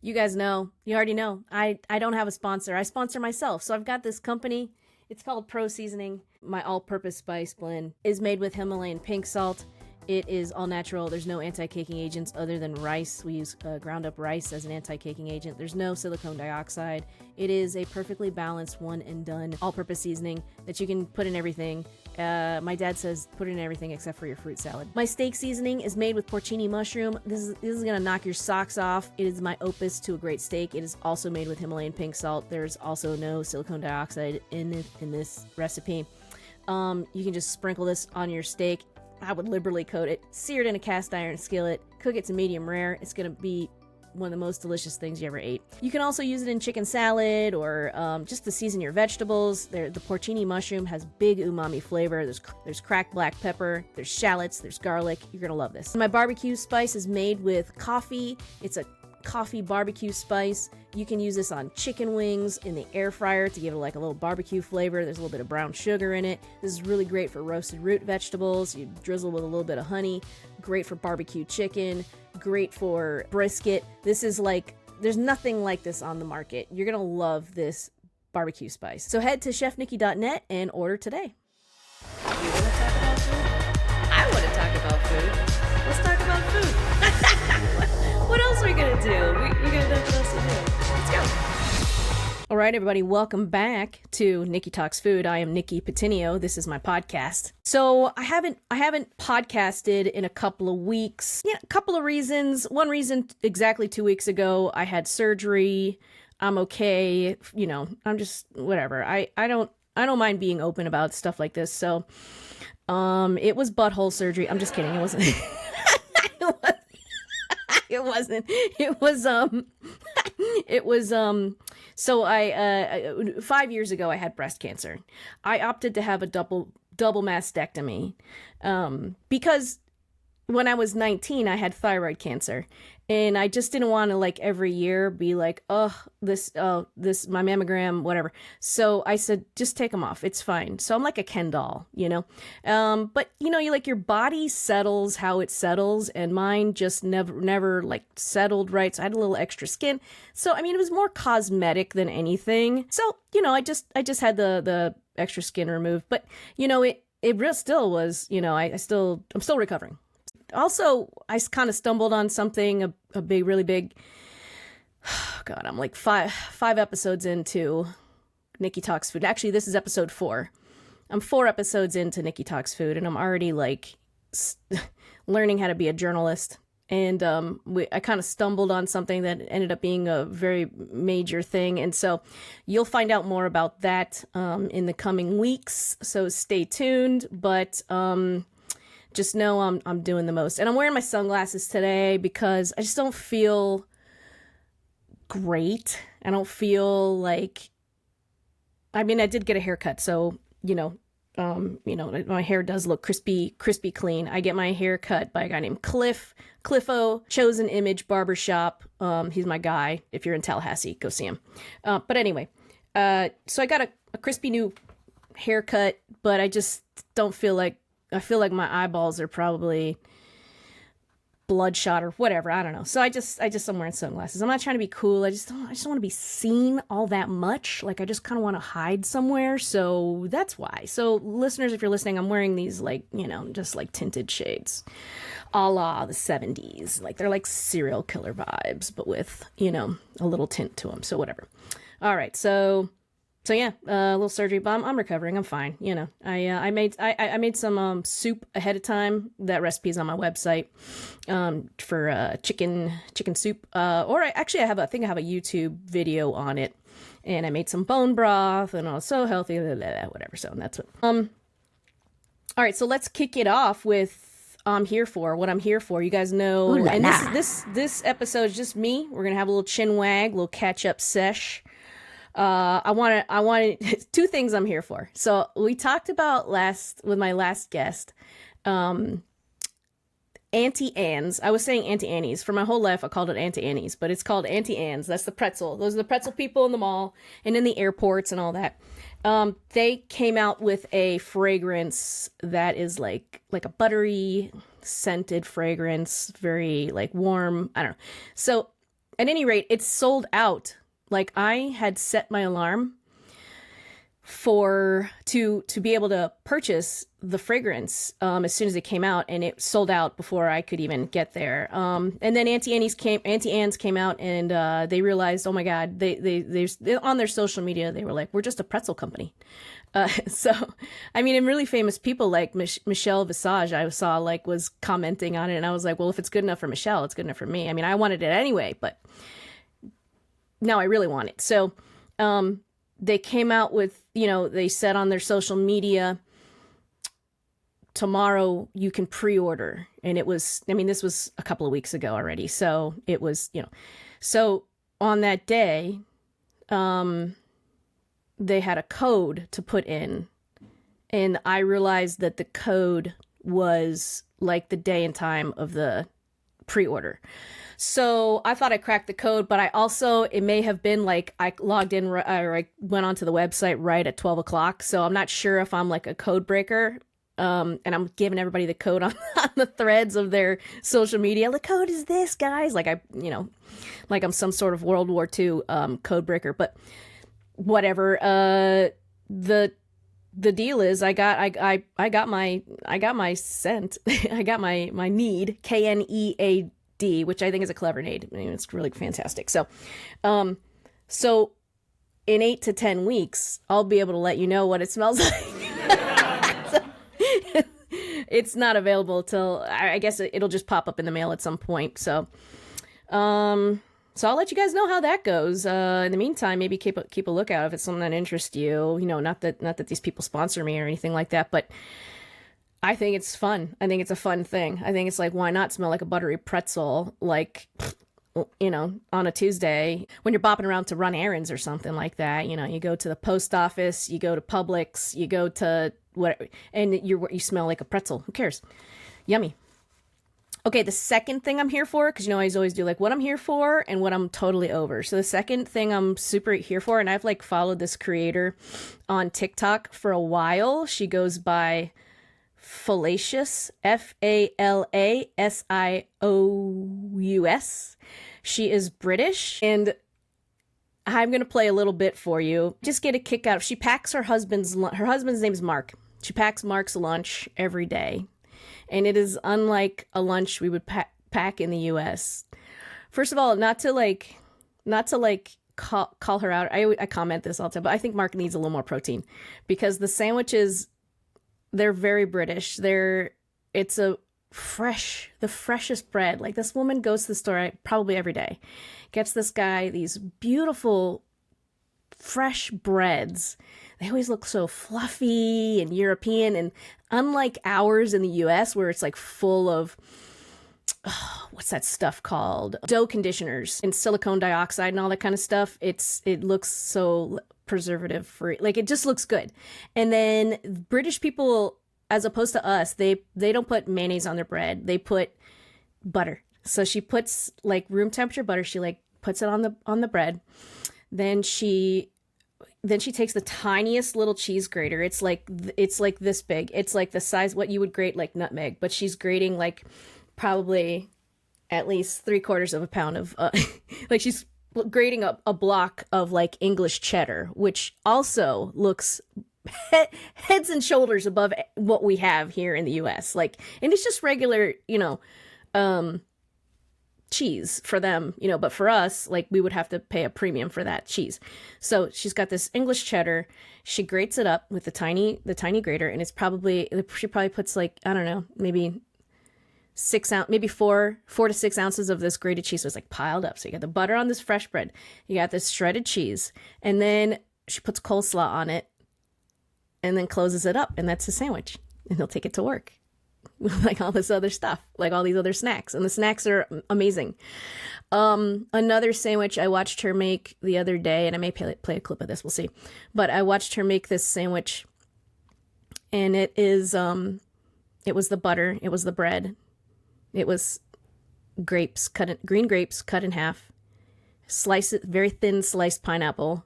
You guys know, you already know, I don't have a sponsor. I sponsor myself. So I've got this company. It's called Pro Seasoning. My all-purpose spice blend is made with Himalayan pink salt. It is all natural. There's no anti-caking agents other than rice. We use ground up rice as an anti-caking agent. There's no silicone dioxide. It is a perfectly balanced one and done all-purpose seasoning that you can put in everything. My dad says put it in everything except for your fruit salad. My steak seasoning is made with porcini mushroom. This is gonna knock your socks off. It is my opus to a great steak. It is also made with Himalayan pink salt. There's also no silicone dioxide in this recipe. You can just sprinkle this on your steak. I would liberally coat it, sear it in a cast iron skillet, cook it to medium rare. It's gonna be one of the most delicious things you ever ate. You can also use it in chicken salad or just to season your vegetables. The porcini mushroom has big umami flavor. There's cracked black pepper, there's shallots, there's garlic. You're gonna love this. My barbecue spice is made with coffee. It's a coffee barbecue spice. You can use this on chicken wings in the air fryer to give it like a little barbecue flavor. There's a little bit of brown sugar in it. This is really great for roasted root vegetables. You drizzle with a little bit of honey. Great for barbecue chicken. Great for brisket. This is like, there's nothing like this on the market. You're gonna love this barbecue spice. So head to chefnikki.net and order today. You wanna talk about food? I wanna talk about food. Let's talk about food. What else are we gonna do? We're gonna have what else to do. Let's go. All right, everybody, welcome back to Nikki Talks Food. I am Nikki Pettineo. This is my podcast. So I haven't podcasted in a couple of weeks. Yeah, a couple of reasons. One reason, exactly 2 weeks ago, I had surgery. I'm okay. You know, I'm just whatever. I don't mind being open about stuff like this. So, it was butthole surgery. I'm just kidding. It wasn't. It wasn't. It was, so 5 years ago, I had breast cancer. I opted to have a double mastectomy, because when I was 19, I had thyroid cancer, and I just didn't want to like every year be like, my mammogram, whatever. So I said, just take them off. It's fine. So I'm like a Ken doll, you know? But you know, your body settles how it settles, and mine just never like settled right. So I had a little extra skin. So, I mean, it was more cosmetic than anything. So, you know, I just had the extra skin removed, but you know, it still was, you know, I'm still recovering. Also, I kind of stumbled on something, a big, really big, God, I'm like five episodes into Nikki Talks Food. Actually, this is episode 4. I'm 4 episodes into Nikki Talks Food, and I'm already like learning how to be a journalist. And I kind of stumbled on something that ended up being a very major thing. And so you'll find out more about that in the coming weeks. So stay tuned. But just know I'm doing the most. And I'm wearing my sunglasses today because I just don't feel great. I don't feel like, I mean, I did get a haircut, so, my hair does look crispy clean. I get my hair cut by a guy named Cliffo, Chosen Image Barbershop. He's my guy. If you're in Tallahassee, go see him. But anyway, so I got a crispy new haircut, but I just don't feel like, I feel like my eyeballs are probably bloodshot or whatever. I don't know. So I'm wearing sunglasses. I'm not trying to be cool. I just don't want to be seen all that much. Like, I just kind of want to hide somewhere. So that's why. So listeners, if you're listening, I'm wearing these like, just like tinted shades, a la the 70s. Like, they're like serial killer vibes, but with, a little tint to them. So whatever. All right. So yeah, a little surgery, but I'm recovering. I'm fine. I made some soup ahead of time. That recipe's on my website for chicken soup. Or I have a YouTube video on it, and I made some bone broth, and it's so healthy, whatever. So that's what. All right, so let's kick it off with what I'm here for. You guys know, Ooh la and la. this episode is just me. We're gonna have a little chin wag, a little catch up sesh. I want 2 things I'm here for. So we talked about with my last guest, Auntie Anne's. I was saying Auntie Annie's for my whole life. I called it Auntie Annie's, but it's called Auntie Anne's. That's the pretzel. Those are the pretzel people in the mall and in the airports and all that. They came out with a fragrance that is like a buttery scented fragrance, very like warm. I don't know. So at any rate, it's sold out. Like, I had set my alarm to be able to purchase the fragrance as soon as it came out, and it sold out before I could even get there. And then Auntie Anne's came out, and they realized, oh my God, they on their social media, they were like, we're just a pretzel company. So, I mean, and really famous people like Michelle Visage, I saw, like, was commenting on it, and I was like, well, if it's good enough for Michelle, it's good enough for me. I mean, I wanted it anyway, but now I really want it. So, they came out with, they said on their social media, tomorrow you can pre-order. And it was, I mean, this was a couple of weeks ago already. So it was, so on that day, they had a code to put in. And I realized that the code was like the day and time of the pre-order. So I thought I cracked the code, but I also, it may have been like I logged in or I went onto the website right at 12 o'clock. So I'm not sure if I'm like a code breaker. And I'm giving everybody the code on the threads of their social media. The code is this, guys. Like like I'm some sort of World War II code breaker. But whatever. The deal is I got my scent. I got my need, KNEAD, which I think is a clever name. I mean, it's really fantastic. So, so in 8 to 10 weeks, I'll be able to let you know what it smells like. So, it's not available till, I guess it'll just pop up in the mail at some point. So, so I'll let you guys know how that goes. In the meantime, maybe keep a lookout if it's something that interests you. Not that these people sponsor me or anything like that, but I think it's fun. I think it's a fun thing. I think it's like, why not smell like a buttery pretzel, like, on a Tuesday when you're bopping around to run errands or something like that. You go to the post office, you go to Publix, you go to whatever, and you smell like a pretzel. Who cares? Yummy. Okay, the second thing I'm here for, because I always do like what I'm here for and what I'm totally over. So the second thing I'm super here for, and I've like followed this creator on TikTok for a while. She goes by Fallacious, Falasious. She is British, and I'm going to play a little bit for you. Just get a kick out of, she packs her husband's name is Mark. She packs Mark's lunch every day. And it is unlike a lunch we would pack in the US. First of all, not to call her out. I comment this all the time, but I think Mark needs a little more protein because the sandwiches, they're very British. It's the freshest bread. Like, this woman goes to the store probably every day, gets this guy these beautiful fresh breads. They always look so fluffy and European, and unlike ours in the US where it's like full of what's that stuff called? Dough conditioners and silicone dioxide and all that kind of stuff. It looks so preservative free. Like, it just looks good. And then British people, as opposed to us, they don't put mayonnaise on their bread. They put butter. So she puts like room temperature butter. She like puts it on the bread. Then she takes the tiniest little cheese grater. It's like this big. It's like the size what you would grate like nutmeg, but she's grating like probably at least 3/4 of a pound of like she's grating up a block of like English cheddar, which also looks heads and shoulders above what we have here in the US. Like, and it's just regular, cheese for them, but for us, like, we would have to pay a premium for that cheese. So she's got this English cheddar. She grates it up with the tiny grater, and she probably puts like, I don't know, maybe 4 to 6 ounces of this grated cheese. So it's like piled up. So you got the butter on this fresh bread, you got this shredded cheese, and then she puts coleslaw on it and then closes it up, and that's a sandwich, and he'll take it to work. Like all this other stuff, like all these other snacks, and the snacks are amazing. Another sandwich I watched her make the other day, and I may play a clip of this, we'll see, but I watched her make this sandwich, and it was the butter, it was the bread, it was green grapes cut in half, very thin sliced pineapple,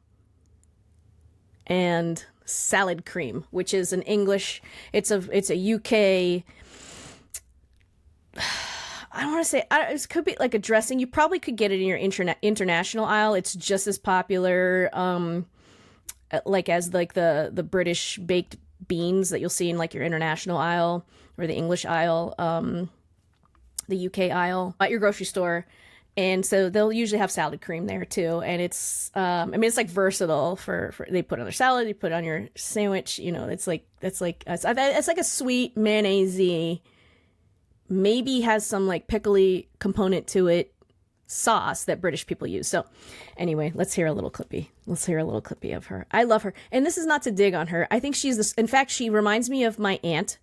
and salad cream, which is an English, it's a UK, I don't want to say, it could be like a dressing. You probably could get it in your international aisle. It's just as popular, like as like the British baked beans that you'll see in like your international aisle or the English aisle, the UK aisle at your grocery store. And so they'll usually have salad cream there too. And it's, I mean, it's like versatile for they put it on their salad, you put it on your sandwich, you know, it's like a sweet mayonnaise-y, maybe has some like pickly component to it sauce that British people use. So anyway, let's hear a little clippy. Of her. I love her. And this is not to dig on her. I think she's this, in fact, she reminds me of my aunt,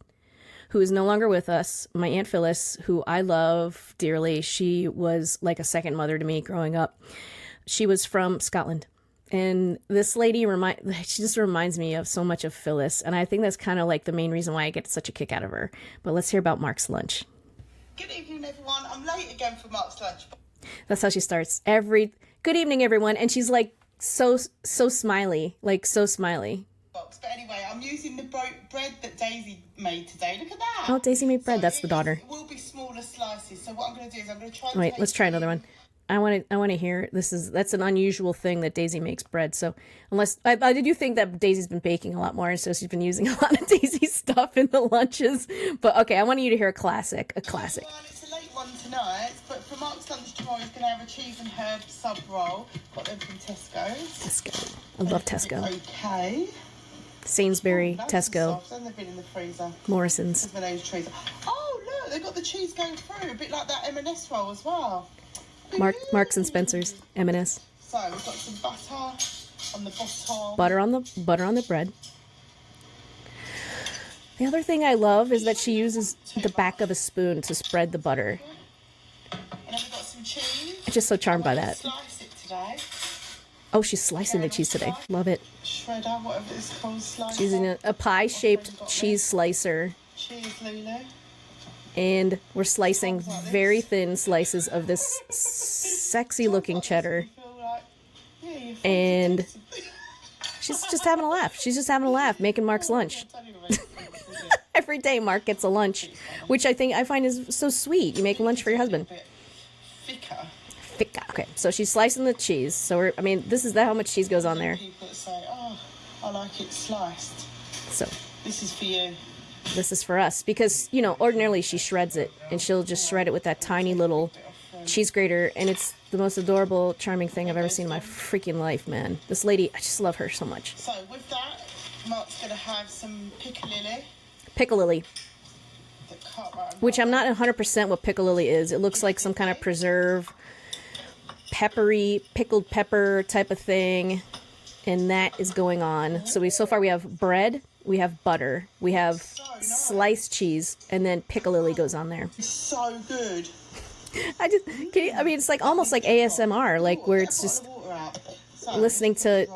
who is no longer with us, my Aunt Phyllis, who I love dearly. She was like a second mother to me growing up. She was from Scotland. And this lady, she just reminds me of so much of Phyllis. And I think that's kind of like the main reason why I get such a kick out of her. But let's hear about Mark's lunch. Good evening, everyone. I'm late again for Mark's lunch. That's how she starts. Good evening, everyone. And she's like so smiley, But anyway, I'm using the bread that Daisy made today. Look at that. Oh, Daisy made bread. That's the daughter. It will be smaller slices. So what I'm going to do is I'm going to try. Wait, let's try another one. I want to hear. That's an unusual thing that Daisy makes bread. So unless I do think that Daisy's been baking a lot more, and so she's been using a lot of Daisy's stuff in the lunches. But okay, I want you to hear a classic. Well, it's a late one tonight, but for Mark's lunch tomorrow, he's going to have a cheese and herb sub roll. Got them from Tesco. I love Tesco. Okay. Sainsbury, Tesco, They've been in the freezer. Morrison's. Oh look, they've got the cheese going through, a bit like that M&S roll as well. Marks and Spencer's, M&S. So we've got some butter on the bottom. Butter on the bread. The other thing I love is that she uses the back of a spoon to spread the butter. And then we've got some cheese. I'm just so charmed by that. Slice it today. Oh, she's slicing the cheese today. Love it. Shredder, whatever it's called, slicer. She's using a pie-shaped cheese slicer. Cheese, Lulu. And we're slicing very thin slices of this sexy-looking cheddar. And she's just having a laugh. Making Mark's lunch. Every day Mark gets a lunch, which I find is so sweet. You make lunch for your husband. Thicker. Okay, so she's slicing the cheese. So this is how much cheese goes on there. People that say, "Oh, I like it sliced." So this is for you. This is for us because, you know, ordinarily she shreds it and she'll just shred it with that tiny little cheese grater. And it's the most adorable, charming thing I've ever seen in my freaking life, man. This lady, I just love her so much. So with that, Mark's going to have some piccalilli. Piccalilli. Which I'm not 100% what piccalilli is. It looks like some kind of preserve, peppery, pickled pepper type of thing. And that is going on. So far we have bread. We have butter, we have sliced cheese, and then piccalilli goes on there. It's so good. It's like almost like ASMR, like where it's just listening to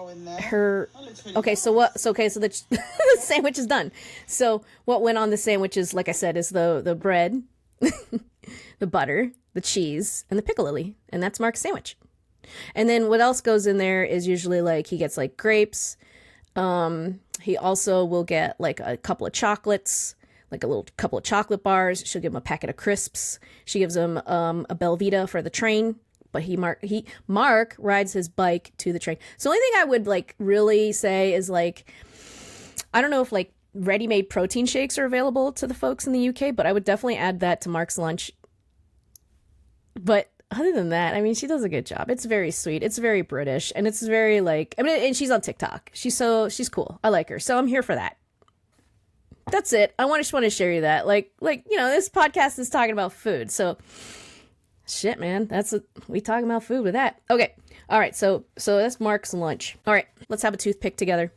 her. Okay, so the the sandwich is done. So what went on the sandwich is, like I said, is the bread, the butter, the cheese, and the piccalilli, and that's Mark's sandwich. And then what else goes in there is usually like he gets like grapes. He also will get like a couple of chocolates, like a little couple of chocolate bars. She'll give him a packet of crisps. She gives him a Belvita for the train. But Mark rides his bike to the train. So the only thing I would like really say is like, I don't know if like ready-made protein shakes are available to the folks in the UK, but I would definitely add that to Mark's lunch. But other than that, I mean, she does a good job. It's very sweet. It's very British. And it's very like, and she's on TikTok. She's cool. I like her. So I'm here for that. That's it. I just want to share you that. Like, you know, this podcast is talking about food. So shit, man. We talking about food with that. Okay. All right. So that's Mark's lunch. All right. Let's have a toothpick together.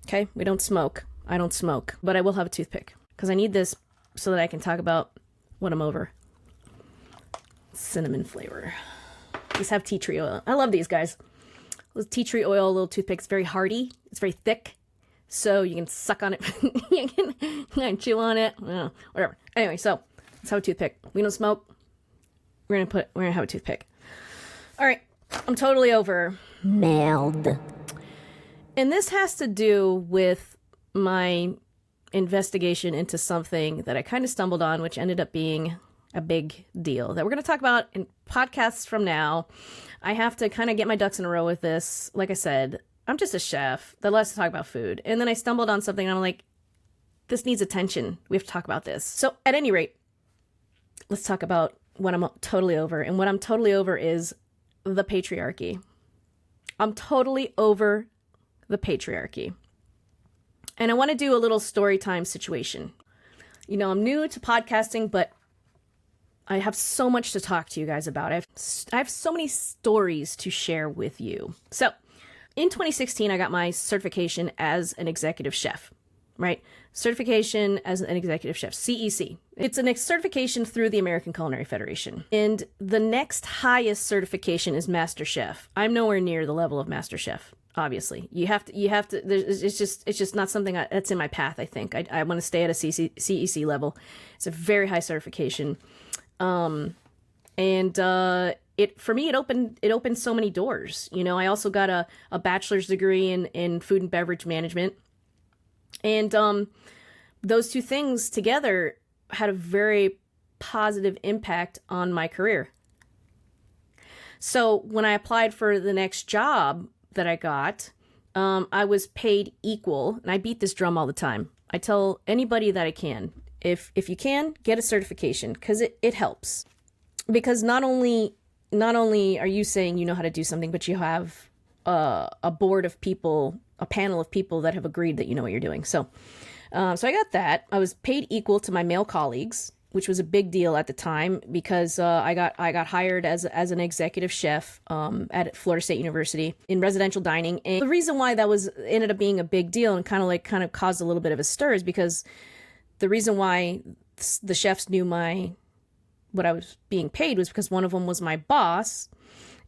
Okay. We don't smoke. I don't smoke, but I will have a toothpick because I need this so that I can talk about what I'm over. Cinnamon flavor. These have tea tree oil. I love these guys. Little tea tree oil, little toothpick. It's very hearty. It's very thick. So you can suck on it. you can chew on it. Whatever. Anyway, so let's have a toothpick. We don't smoke. We're gonna have a toothpick. All right. I'm totally over. Nailed. And this has to do with my investigation into something that I kind of stumbled on, which ended up being a big deal that we're going to talk about in podcasts from now. I have to kind of get my ducks in a row with this. Like I said, I'm just a chef that loves to talk about food. And then I stumbled on something and I'm like, this needs attention. We have to talk about this. So at any rate, let's talk about what I'm totally over. And what I'm totally over is the patriarchy. I'm totally over the patriarchy. And I want to do a little story time situation. You know, I'm new to podcasting, but I have so much to talk to you guys about. I have so many stories to share with you. So in 2016, I got my certification as an executive chef, right? Certification as an executive chef, CEC. It's a certification through the American Culinary Federation. And the next highest certification is Master Chef. I'm nowhere near the level of Master Chef, obviously. You have to, it's just not something that's in my path, I think. I want to stay at a CEC level. It's a very high certification. For me, it opened so many doors. You know, I also got a bachelor's degree in food and beverage management. And those two things together had a very positive impact on my career. So when I applied for the next job that I got, I was paid equal. And I beat this drum all the time. I tell anybody that I can, if you can, get a certification, because it helps. Because not only are you saying you know how to do something, but you have a board of people, a panel of people that have agreed that you know what you're doing. So I got that. I was paid equal to my male colleagues, which was a big deal at the time because I got hired as an executive chef at Florida State University in residential dining. And the reason why that ended up being a big deal and kind of caused a little bit of a stir is because the reason why the chefs knew what I was being paid was because one of them was my boss,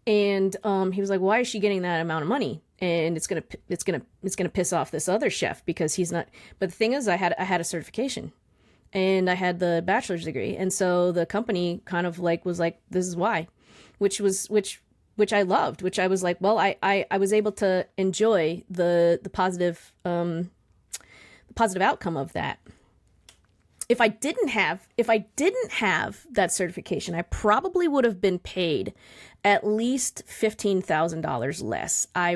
and he was like, "Why is she getting that amount of money?" And it's gonna piss off this other chef because he's not. But the thing is, I had a certification, and I had the bachelor's degree, and so the company kind of was like, "This is why," which I loved. Which I was like, well, I was able to enjoy the positive outcome of that. If I didn't have that certification, I probably would have been paid at least $15,000 less. I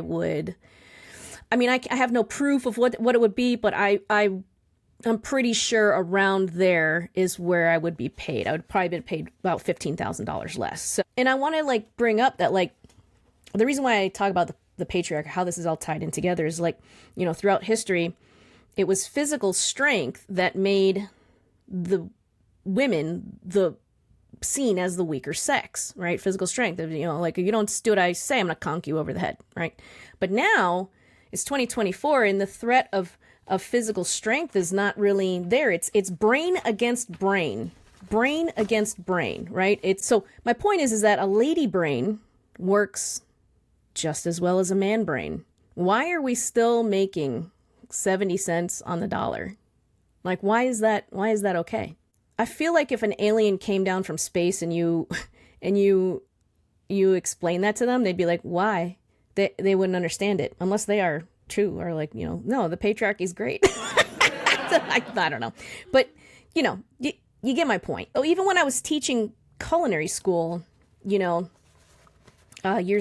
have no proof of what it would be, but I'm pretty sure around there is where I would be paid. I would probably been paid about $15,000 less. So, and I want to bring up that the reason why I talk about the patriarchy, how this is all tied in together is throughout history, it was physical strength that made the women seen as the weaker sex, right? Physical strength. If you don't do what I say, I'm gonna conk you over the head, right? But now it's 2024, and the threat of physical strength is not really there. It's brain against brain, right? So my point is that a lady brain works just as well as a man brain. Why are we still making 70 cents on the dollar? Why is that okay? I feel like if an alien came down from space and you explain that to them, they'd be like, why? They wouldn't understand it unless they are true or no, the patriarchy is great. I don't know. But, you get my point. Oh, even when I was teaching culinary school, years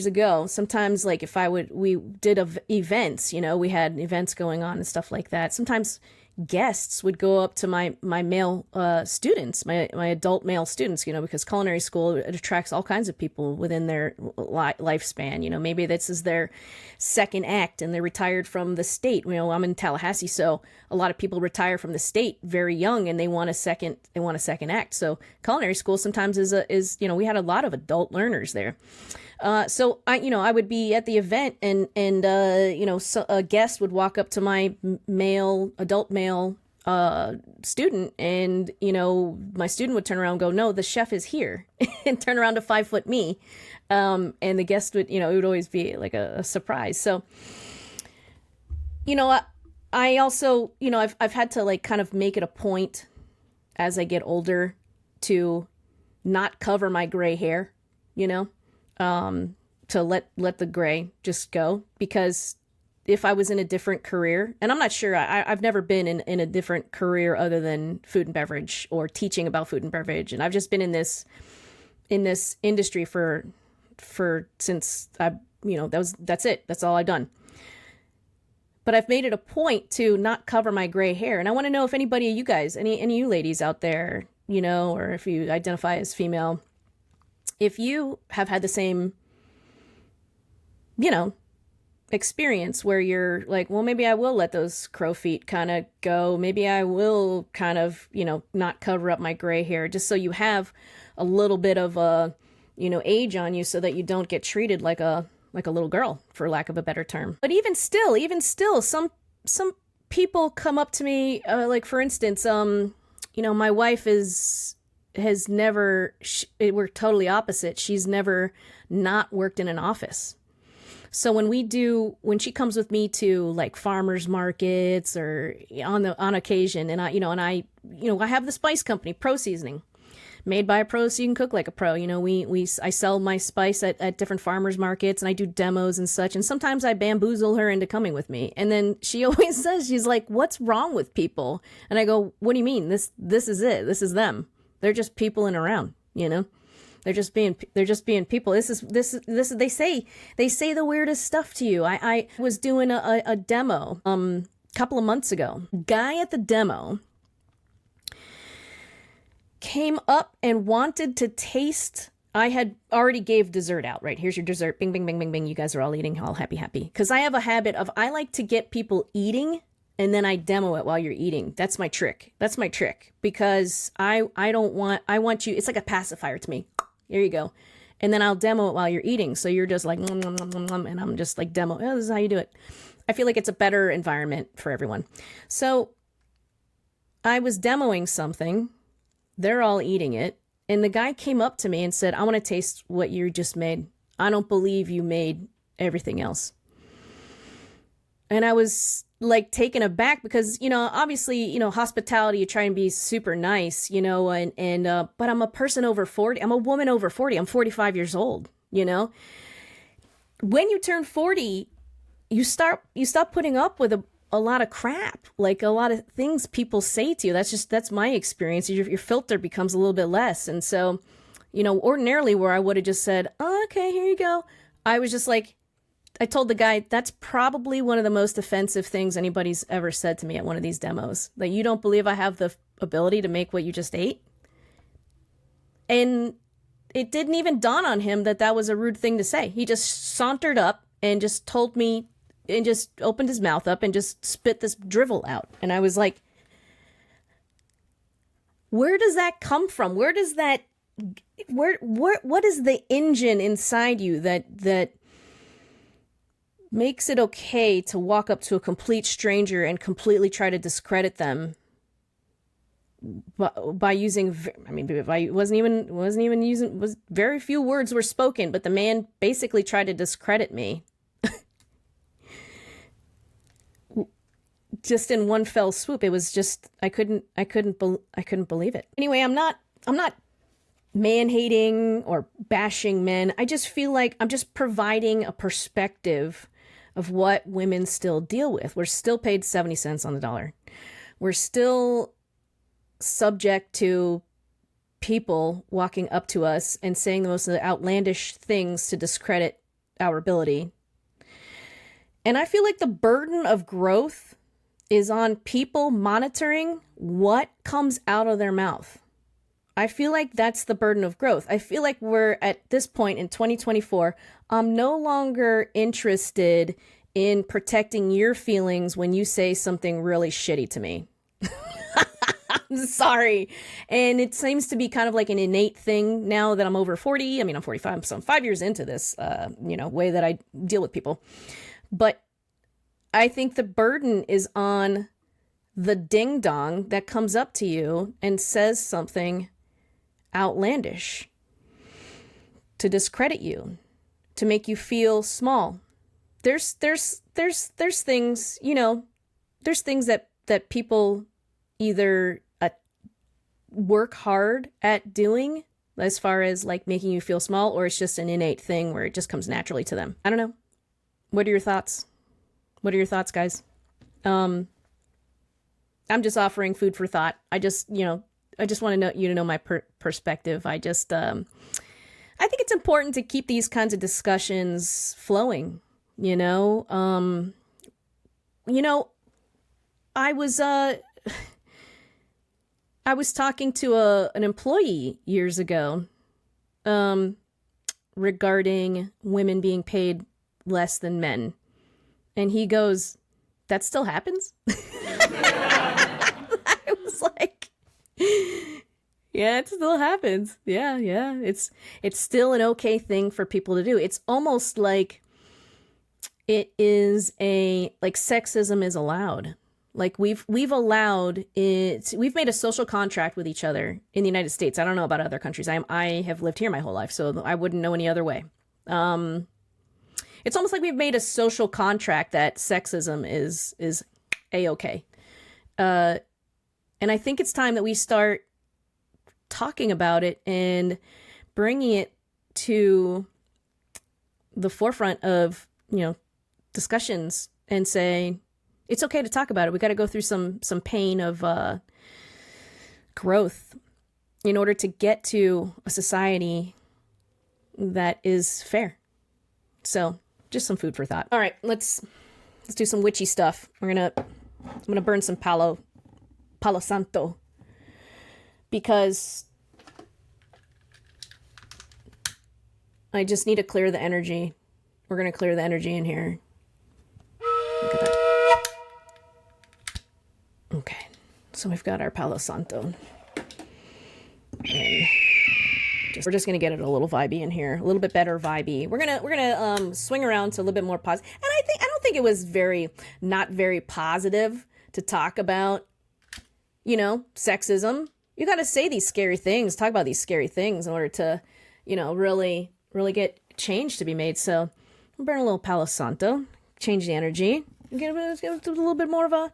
ago, sometimes if we did events, we had events going on and stuff like that. Sometimes guests would go up to my male students, my adult male students, because culinary school, it attracts all kinds of people within their lifespan. Maybe this is their second act and they're retired from the state. I'm in Tallahassee, so a lot of people retire from the state very young and they want a second act. So culinary school sometimes is we had a lot of adult learners there. So I would be at the event and so a guest would walk up to my adult male student, and my student would turn around and go, "No, the chef is here," and turn around to 5 foot me, and the guest would it would always be a surprise. So I also I've had to kind of make it a point as I get older to not cover my gray hair, to let the gray just go, because if I was in a different career, and I'm not sure, I've never been in a different career other than food and beverage or teaching about food and beverage. And I've just been in this industry for since that's it. That's all I've done. But I've made it a point to not cover my gray hair. And I want to know if anybody of you guys, any of you ladies out there, or if you identify as female, if you have had the same, experience where you're like, well, maybe I will let those crow feet kind of go. Maybe I will kind of, not cover up my gray hair just so you have a little bit of a, age on you so that you don't get treated like a little girl, for lack of a better term. But even still, some people come up to me, like for instance, my wife has never, we're totally opposite. She's never not worked in an office. So when she comes with me to like farmers markets or on occasion, and I have the spice company, Pro Seasoning, made by a pro, so you can cook like a pro. I sell my spice at different farmers markets, and I do demos and such. And sometimes I bamboozle her into coming with me. And then she always says, she's like, "What's wrong with people?" And I go, "What do you mean? This is it. This is them. They're just peopling around, They're just being people. This is they say the weirdest stuff to you. I was doing a demo a couple of months ago. Guy at the demo came up and wanted to taste. I had already gave dessert out, right? Here's your dessert. Bing, bing, bing, bing, bing. You guys are all eating, all happy. Because I have a habit of, I like to get people eating and then I demo it while you're eating. That's my trick. Because I want you, it's like a pacifier to me. Here you go. And then I'll demo it while you're eating. So you're just like, nom, nom, nom, nom, nom, and I'm just like this is how you do it. I feel like it's a better environment for everyone. So I was demoing something. They're all eating it. And the guy came up to me and said, "I want to taste what you just made. I don't believe you made everything else." And I was like taken aback because, obviously, hospitality, you try and be super nice, but I'm a person over 40. I'm a woman over 40. I'm 45 years old, When you turn 40, you stop putting up with a lot of crap, like a lot of things people say to you. That's my experience. Your filter becomes a little bit less. And so, ordinarily where I would have just said, "Oh, okay, here you go," I was just like, I told the guy, that's probably one of the most offensive things anybody's ever said to me at one of these demos. That you don't believe I have the ability to make what you just ate? And it didn't even dawn on him that was a rude thing to say. He just sauntered up and just told me, and just opened his mouth up and just spit this drivel out. And I was like, where does that come from? What is the engine inside you that makes it okay to walk up to a complete stranger and completely try to discredit them by using, very few words were spoken, but the man basically tried to discredit me just in one fell swoop. It was just, I couldn't believe it. Anyway, I'm not man-hating or bashing men. I just feel like I'm just providing a perspective of what women still deal with. We're still paid 70 cents on the dollar. We're still subject to people walking up to us and saying the most outlandish things to discredit our ability. And I feel like the burden of growth is on people monitoring what comes out of their mouth. I feel like that's the burden of growth. I feel like we're at this point in 2024, I'm no longer interested in protecting your feelings when you say something really shitty to me. I'm sorry. And it seems to be kind of like an innate thing now that I'm over 40. I mean, I'm 45, so I'm 5 years into this, way that I deal with people. But I think the burden is on the ding dong that comes up to you and says something outlandish to discredit you, to make you feel small. There's things, there's things that people either work hard at doing as far as like making you feel small, or it's just an innate thing where it just comes naturally to them. I don't know. What are your thoughts? What are your thoughts, guys? I'm just offering food for thought. I just want to know you to know my perspective. I think it's important to keep these kinds of discussions flowing. I was talking to an employee years ago, regarding women being paid less than men, and he goes, "That still happens?" I was like, yeah, it still happens. Yeah. It's still an okay thing for people to do. It's almost like it is like sexism is allowed. Like we've allowed it. We've made a social contract with each other in the United States. I don't know about other countries. I have lived here my whole life, so I wouldn't know any other way. It's almost like we've made a social contract that sexism is a-okay. And I think it's time that we start talking about it and bringing it to the forefront of, discussions and say, it's okay to talk about it. We got to go through some pain of growth in order to get to a society that is fair. So just some food for thought. All right, let's do some witchy stuff. I'm gonna burn some Palo Santo, because I just need to clear the energy. We're gonna clear the energy in here. Look at that. Okay, so we've got our Palo Santo, and we're just gonna get it a little vibey in here, a little bit better vibey. We're gonna swing around to a little bit more positive. And I don't think it was not very positive to talk about, sexism. You got to say these scary things, talk about these scary things in order to, really get change to be made. So we'll burn a little Palo Santo, change the energy, give it a little bit more of a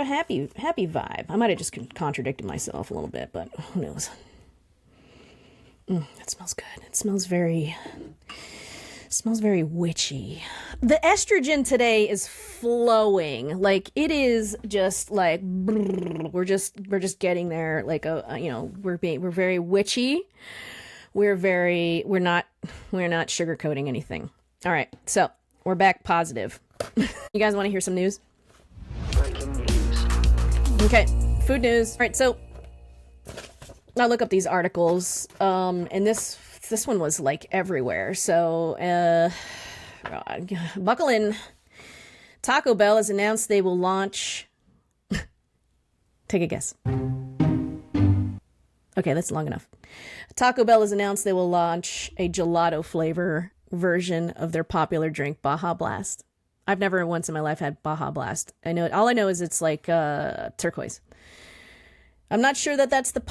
happy vibe. I might have just contradicted myself a little bit, but who knows? That smells good. It smells very witchy. The estrogen today is flowing. Like, it is just like, we're just getting there. Like, we're very witchy. We're not sugarcoating anything. All right. So we're back positive. You guys want to hear some news? Okay. Food news. All right. So I look up these articles, and this one was like everywhere. So, buckle in. Taco Bell has announced they will launch. Take a guess. Okay, that's long enough. Taco Bell has announced they will launch a gelato flavor version of their popular drink, Baja Blast. I've never once in my life had Baja Blast. All I know is it's like turquoise. I'm not sure that that's the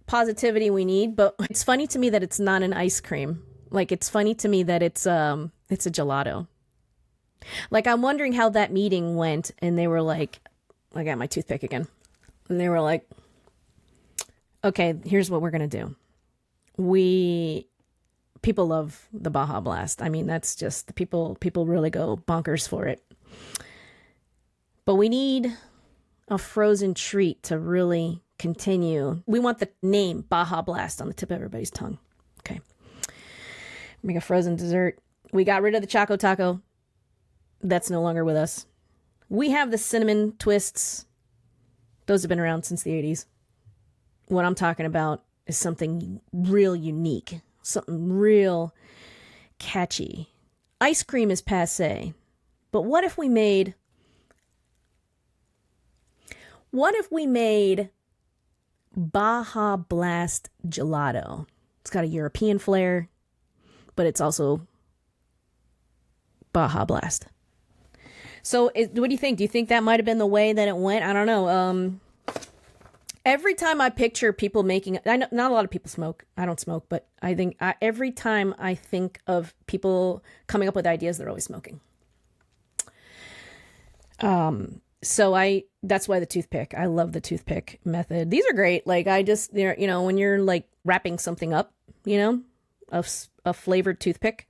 positivity we need, but it's funny to me that it's not an ice cream. Like, it's funny to me that it's a gelato. Like, I'm wondering how that meeting went, and they were like, I got my toothpick again. And they were like, okay, here's what we're going to do. People love the Baja Blast. I mean, that's just, the people really go bonkers for it. But we need a frozen treat to really continue. We want the name Baja Blast on the tip of everybody's tongue. Okay. Make a frozen dessert. We got rid of the Choco Taco. That's no longer with us. We have the cinnamon twists. Those have been around since the 80s. What I'm talking about is something real unique. Something real catchy. Ice cream is passé. But what if we made Baja Blast gelato? It's got a European flair, but it's also Baja Blast. So what do you think? Do you think that might have been the way that it went? I don't know. Every time I picture people making, I know not a lot of people smoke. I don't smoke, but I think every time I think of people coming up with ideas, they're always smoking. So that's why the toothpick. I love the toothpick method. These are great. Like, I just, when you're like wrapping something up, a flavored toothpick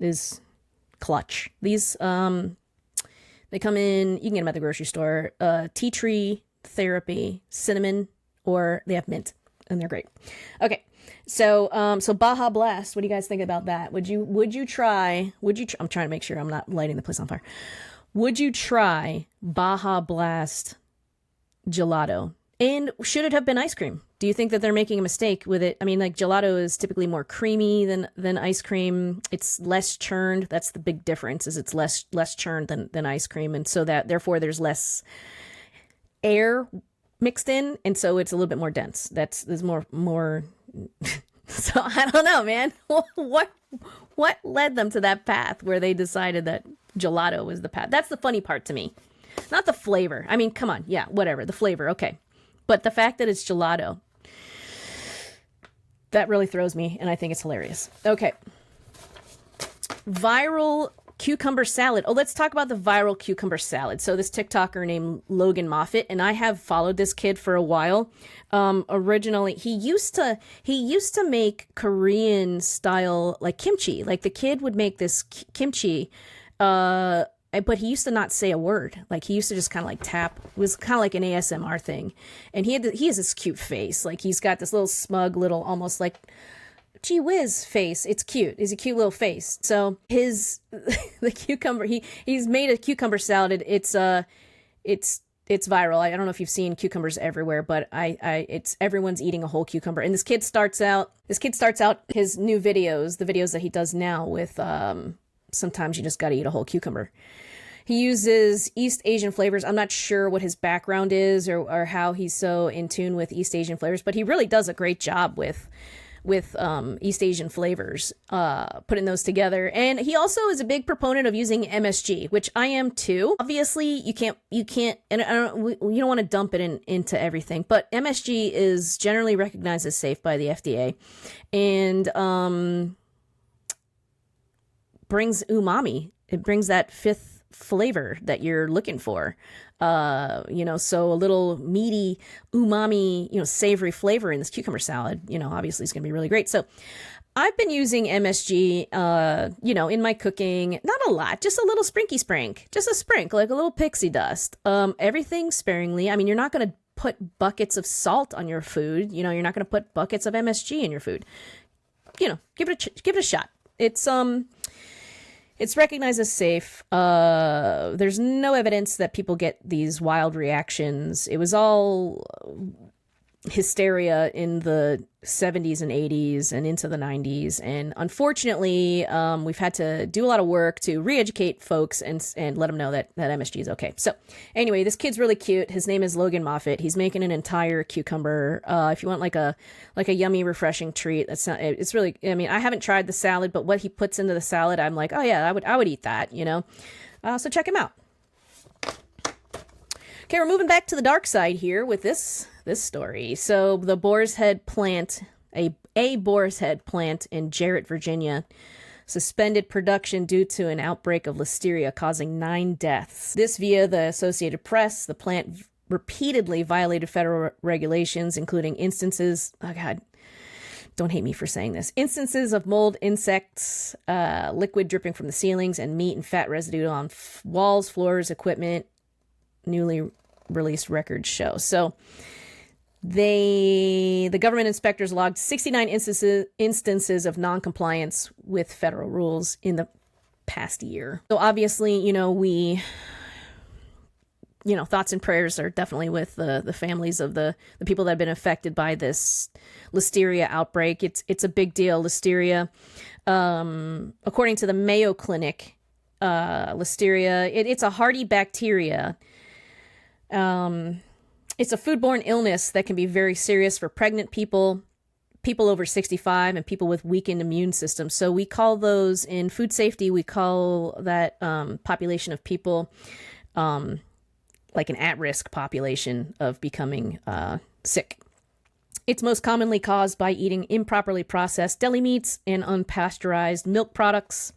is clutch. These They come in, you can get them at the grocery store, tea tree therapy, cinnamon, or they have mint, and they're great. Okay. So, so Baja Blast, what do you guys think about that? Would you try, I'm trying to make sure I'm not lighting the place on fire. Would you try Baja Blast gelato? And should it have been ice cream? Do you think that they're making a mistake with it? I mean, like, gelato is typically more creamy than ice cream. It's less churned. That's the big difference, is it's less churned than ice cream. And so that, therefore, there's less air mixed in. And so it's a little bit more dense. There's more. So I don't know, man. What led them to that path where they decided that gelato was the path? That's the funny part to me. Not the flavor. I mean, come on. Yeah, whatever. The flavor. Okay. But the fact that it's gelato, that really throws me, and I think it's hilarious. Okay. Viral cucumber salad. Oh, let's talk about the viral cucumber salad. So this TikToker named Logan Moffat, and I have followed this kid for a while. Originally, he used to make Korean style, like, kimchi. Like, the kid would make this kimchi, but he used to not say a word. Like, he used to just kind of like tap. It was kind of like an ASMR thing. And he has this cute face. Like, he's got this little smug little, almost like, gee whiz face. It's cute. It's a cute little face. So the cucumber, he's made a cucumber salad. It's viral. I don't know if you've seen cucumbers everywhere, but it's everyone's eating a whole cucumber. And this kid starts out his new videos, the videos that he does now with, sometimes you just got to eat a whole cucumber. He uses East Asian flavors. I'm not sure what his background is or how he's so in tune with East Asian flavors, but he really does a great job with East Asian flavors, putting those together. And he also is a big proponent of using MSG, which I am too. Obviously, you can't, and you don't want to dump it into everything, but MSG is generally recognized as safe by the FDA, and brings umami. It brings that fifth flavor that you're looking for. So a little meaty umami, savory flavor in this cucumber salad, obviously is going to be really great. So I've been using MSG, in my cooking, not a lot, just a little sprink, just a sprink, like a little pixie dust, everything sparingly. I mean, you're not going to put buckets of salt on your food. You're not going to put buckets of MSG in your food. Give it a shot. It's recognized as safe. There's no evidence that people get these wild reactions. It was all hysteria in the 70s and 80s and into the 90s. And unfortunately, we've had to do a lot of work to re-educate folks and let them know that MSG is okay. So anyway, this kid's really cute. His name is Logan Moffat. He's making an entire cucumber. If you want like a yummy, refreshing treat, it's really, I mean, I haven't tried the salad, but what he puts into the salad, I'm like, oh yeah, I would eat that, so check him out. Okay, we're moving back to the dark side here with this story. So the Boar's Head plant, a Boar's Head plant in Jarrett, Virginia, suspended production due to an outbreak of listeria causing 9 deaths. This via the Associated Press. The plant repeatedly violated federal regulations, including instances, oh God, don't hate me for saying this, instances of mold, insects, liquid dripping from the ceilings, and meat and fat residue on walls, floors, equipment, newly released records show. So the government inspectors logged 69 instances of non-compliance with federal rules in the past year. So obviously, thoughts and prayers are definitely with the families of the people that have been affected by this listeria outbreak. It's a big deal. Listeria, according to the Mayo Clinic, listeria, it's a hardy bacteria. It's a foodborne illness that can be very serious for pregnant people, people over 65, and people with weakened immune systems. So we call those, in food safety, we call that population of people like an at-risk population of becoming sick. It's most commonly caused by eating improperly processed deli meats and unpasteurized milk products.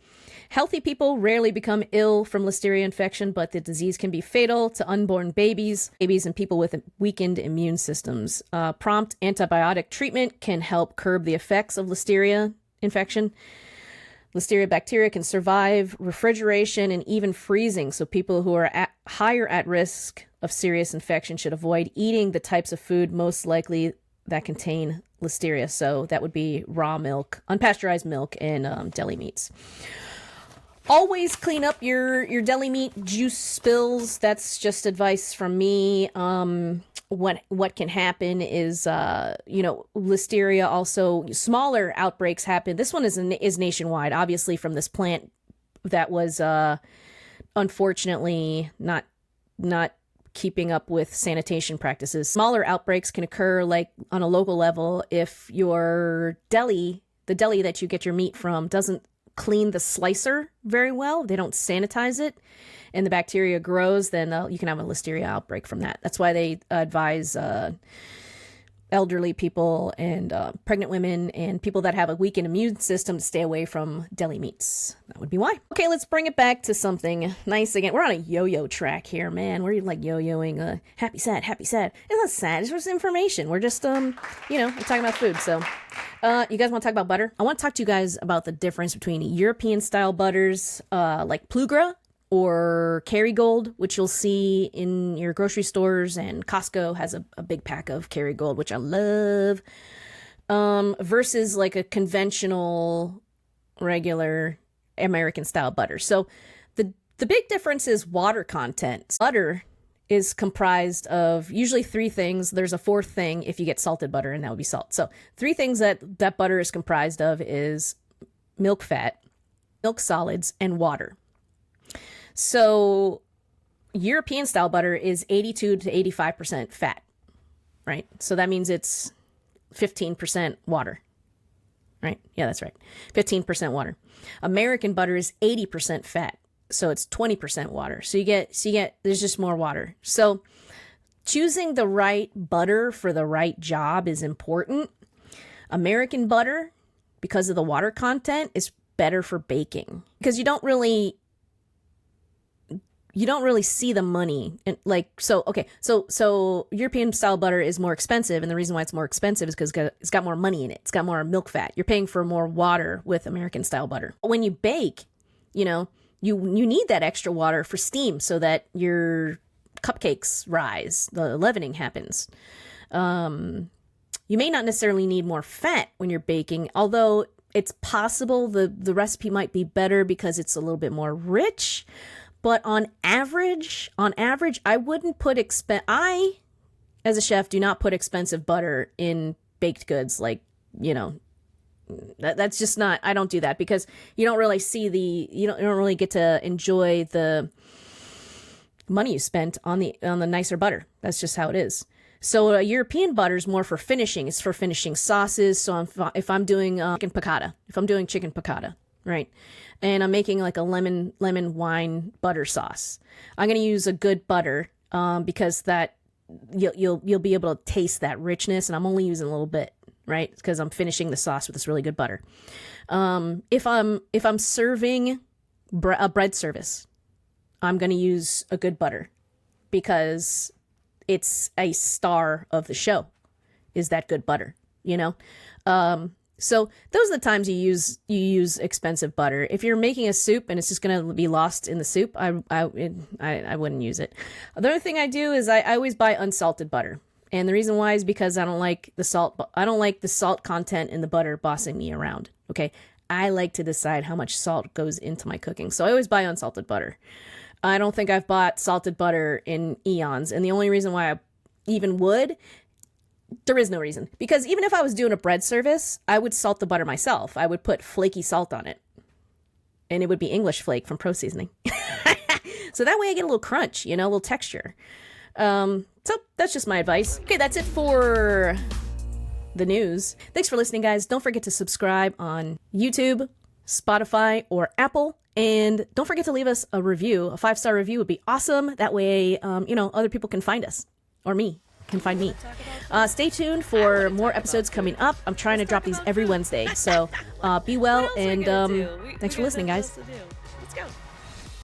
Healthy people rarely become ill from listeria infection, but the disease can be fatal to unborn babies and people with weakened immune systems. Prompt antibiotic treatment can help curb the effects of listeria infection. Listeria bacteria can survive refrigeration and even freezing, so people who are higher at risk of serious infection should avoid eating the types of food most likely that contain Listeria. So that would be raw milk, unpasteurized milk, and deli meats. Always clean up your deli meat juice spills. That's just advice from me. What can happen is, Listeria also, smaller outbreaks happen. This one is nationwide, obviously, from this plant that was unfortunately not keeping up with sanitation practices. Smaller outbreaks can occur like on a local level if your the deli that you get your meat from, doesn't clean the slicer very well. They don't sanitize it, and the bacteria grows, then you can have a Listeria outbreak from that. That's why they advise elderly people and pregnant women and people that have a weakened immune system to stay away from deli meats. That would be why. Okay, let's bring it back to something nice again. We're on a yo-yo track here, man. We're like yo-yoing happy, sad, happy, sad. It's not sad, it's just information. We're just, we're talking about food, so... you guys want to talk about butter? I want to talk to you guys about the difference between European-style butters, like Plugra or Kerrygold, which you'll see in your grocery stores, and Costco has a big pack of Kerrygold, which I love, versus like a conventional, regular American-style butter. So the big difference is water content. Butter is comprised of usually 3 things. There's a 4th thing if you get salted butter, and that would be salt. So 3 things that butter is comprised of is milk fat, milk solids, and water. So European style butter is 82 to 85% fat, right? So that means it's 15% water, right? Yeah, that's right. 15% water. American butter is 80% fat. So it's 20% water. So you get, there's just more water. So choosing the right butter for the right job is important. American butter, because of the water content, is better for baking because you don't really see the money. And so European style butter is more expensive. And the reason why it's more expensive is because it's got more money in it. It's got more milk fat. You're paying for more water with American style butter. When you bake, you need that extra water for steam so that your cupcakes rise, the leavening happens. You may not necessarily need more fat when you're baking, although it's possible the recipe might be better because it's a little bit more rich. But on average, I wouldn't put I, as a chef, do not put expensive butter in baked goods. That's just not, I don't do that because you don't really see you don't really get to enjoy the money you spent on the nicer butter. That's just how it is. So European butter is more for finishing. It's for finishing sauces. So if I'm doing chicken piccata, right? And I'm making like a lemon wine butter sauce, I'm going to use a good butter because that you'll be able to taste that richness, and I'm only using a little bit. Right, because I'm finishing the sauce with this really good butter. If I'm serving a bread service, I'm going to use a good butter because it's a star of the show. Is that good butter? So those are the times you use expensive butter. If you're making a soup and it's just going to be lost in the soup, I wouldn't use it. The other thing I do is I always buy unsalted butter. And the reason why is because I don't like the salt. I don't like the salt content in the butter bossing me around. Okay. I like to decide how much salt goes into my cooking. So I always buy unsalted butter. I don't think I've bought salted butter in eons. And the only reason why I even would, there is no reason. Because even if I was doing a bread service, I would salt the butter myself. I would put flaky salt on it. And it would be English flake from Pro Seasoning. So that way I get a little crunch, a little texture. So that's just my advice. Okay, that's it for the news. Thanks for listening, guys. Don't forget to subscribe on YouTube, Spotify, or Apple. And don't forget to leave us a review. A 5-star review would be awesome. That way, other people can find us, or me can find me. Stay tuned for more episodes coming up. I'm trying to drop these every Wednesday. So be well, and thanks for listening, guys.